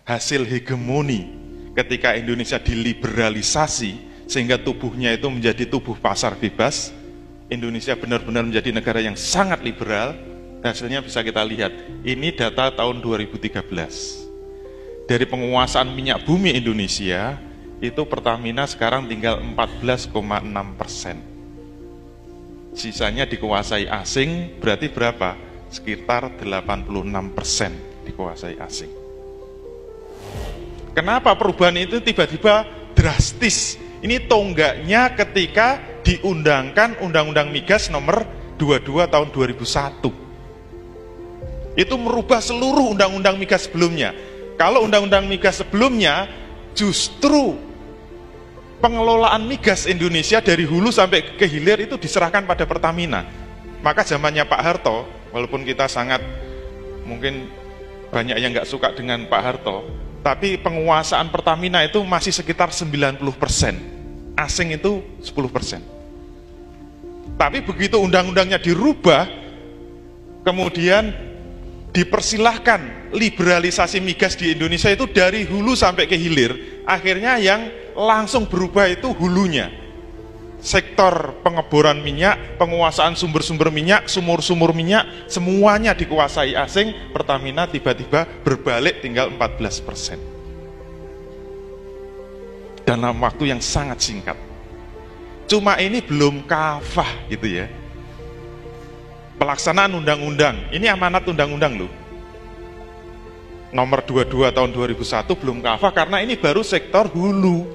hasil hegemoni ketika Indonesia diliberalisasi sehingga tubuhnya itu menjadi tubuh pasar bebas. Indonesia benar-benar menjadi negara yang sangat liberal. Hasilnya bisa kita lihat. Ini data tahun 2013. Dari penguasaan minyak bumi Indonesia, itu Pertamina sekarang tinggal 14,6%. Sisanya dikuasai asing, berarti berapa? Sekitar 86% dikuasai asing. Kenapa perubahan itu tiba-tiba drastis? Ini tonggaknya ketika diundangkan Undang-Undang Migas nomor 22 tahun 2001. Itu merubah seluruh undang-undang migas sebelumnya. Kalau undang-undang migas sebelumnya, justru pengelolaan migas Indonesia dari hulu sampai ke hilir itu diserahkan pada Pertamina. Maka zamannya Pak Harto, walaupun kita sangat mungkin banyak yang nggak suka dengan Pak Harto, tapi penguasaan Pertamina itu masih sekitar 90%. Asing itu 10%. Tapi begitu undang-undangnya dirubah, kemudian dipersilahkan liberalisasi migas di Indonesia itu dari hulu sampai ke hilir. Akhirnya yang langsung berubah itu hulunya. Sektor pengeboran minyak, penguasaan sumber-sumber minyak, sumur-sumur minyak, semuanya dikuasai asing. Pertamina tiba-tiba berbalik tinggal 14%. Dalam waktu yang sangat singkat. Cuma ini belum kafah gitu ya. Pelaksanaan undang-undang, ini amanat undang-undang loh. Nomor 22 tahun 2001 belum kafah karena ini baru sektor hulu.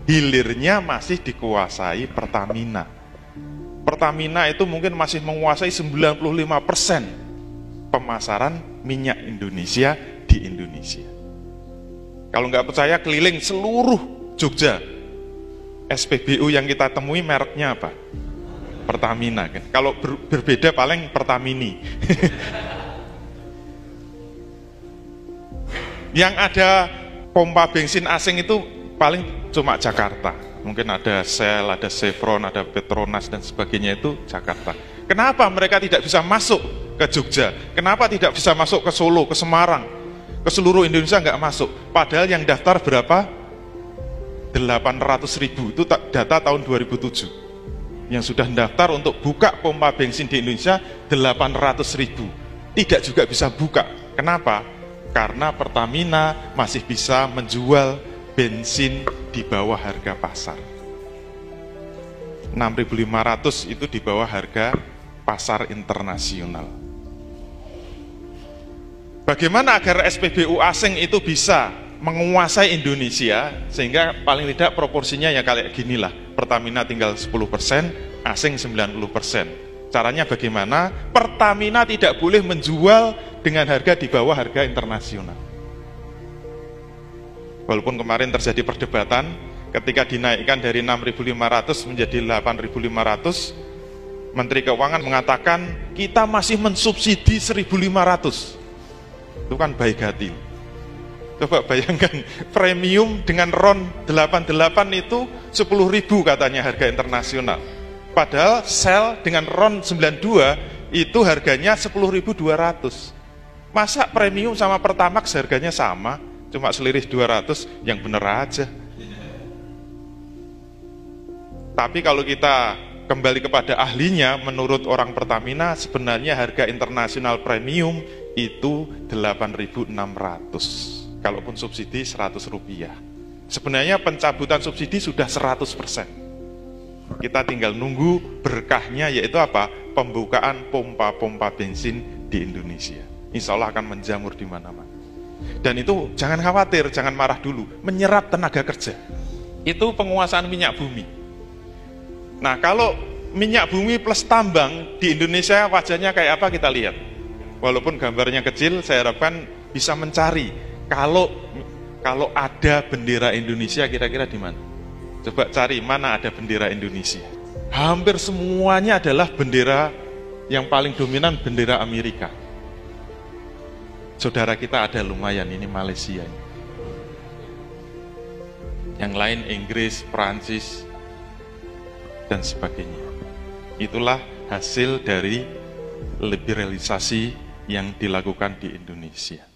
Hilirnya masih dikuasai Pertamina. Pertamina itu mungkin masih menguasai 95% pemasaran minyak Indonesia di Indonesia. Kalau nggak percaya keliling seluruh Jogja. SPBU yang kita temui mereknya apa? Pertamina kan. Kalau berbeda paling Pertamini. Yang ada pompa bensin asing itu paling cuma Jakarta. Mungkin ada Shell, ada Chevron, ada Petronas dan sebagainya itu Jakarta. Kenapa mereka tidak bisa masuk ke Jogja? Kenapa tidak bisa masuk ke Solo, ke Semarang? Ke seluruh Indonesia nggak masuk. Padahal yang daftar berapa? 800.000 itu data tahun 2007. Yang sudah mendaftar untuk buka pompa bensin di Indonesia 800.000. Tidak juga bisa buka. Kenapa? Karena Pertamina masih bisa menjual bensin di bawah harga pasar. 6.500 itu di bawah harga pasar internasional. Bagaimana agar SPBU asing itu bisa menguasai Indonesia sehingga paling tidak proporsinya ya kayak ginilah. Pertamina tinggal 10%, asing 90%. Caranya bagaimana? Pertamina tidak boleh menjual dengan harga di bawah harga internasional. Walaupun kemarin terjadi perdebatan ketika dinaikkan dari 6.500 menjadi 8.500, Menteri Keuangan mengatakan kita masih mensubsidi 1.500. Itu kan baik hati. Coba bayangkan premium dengan RON 88 itu 10.000 katanya harga internasional. Padahal Shell dengan RON 92 itu harganya 10.200. Masa premium sama Pertamax harganya sama, cuma selisih 200, yang bener aja. Tapi kalau kita kembali kepada ahlinya, menurut orang Pertamina sebenarnya harga internasional premium itu 8.600. Kalaupun subsidi 100 rupiah. Sebenarnya pencabutan subsidi sudah 100%. Kita tinggal nunggu berkahnya, yaitu apa? Pembukaan pompa-pompa bensin di Indonesia. Insya Allah akan menjamur di mana-mana. Dan itu jangan khawatir, jangan marah dulu. Menyerap tenaga kerja. Itu penguasaan minyak bumi. Nah, kalau minyak bumi plus tambang di Indonesia wajahnya kayak apa kita lihat. Walaupun gambarnya kecil, saya harapkan bisa mencari. Kalau ada bendera Indonesia kira-kira di mana? Coba cari mana ada bendera Indonesia. Hampir semuanya adalah bendera yang paling dominan bendera Amerika. Saudara kita ada lumayan, ini Malaysia. Yang lain Inggris, Prancis, dan sebagainya. Itulah hasil dari liberalisasi yang dilakukan di Indonesia.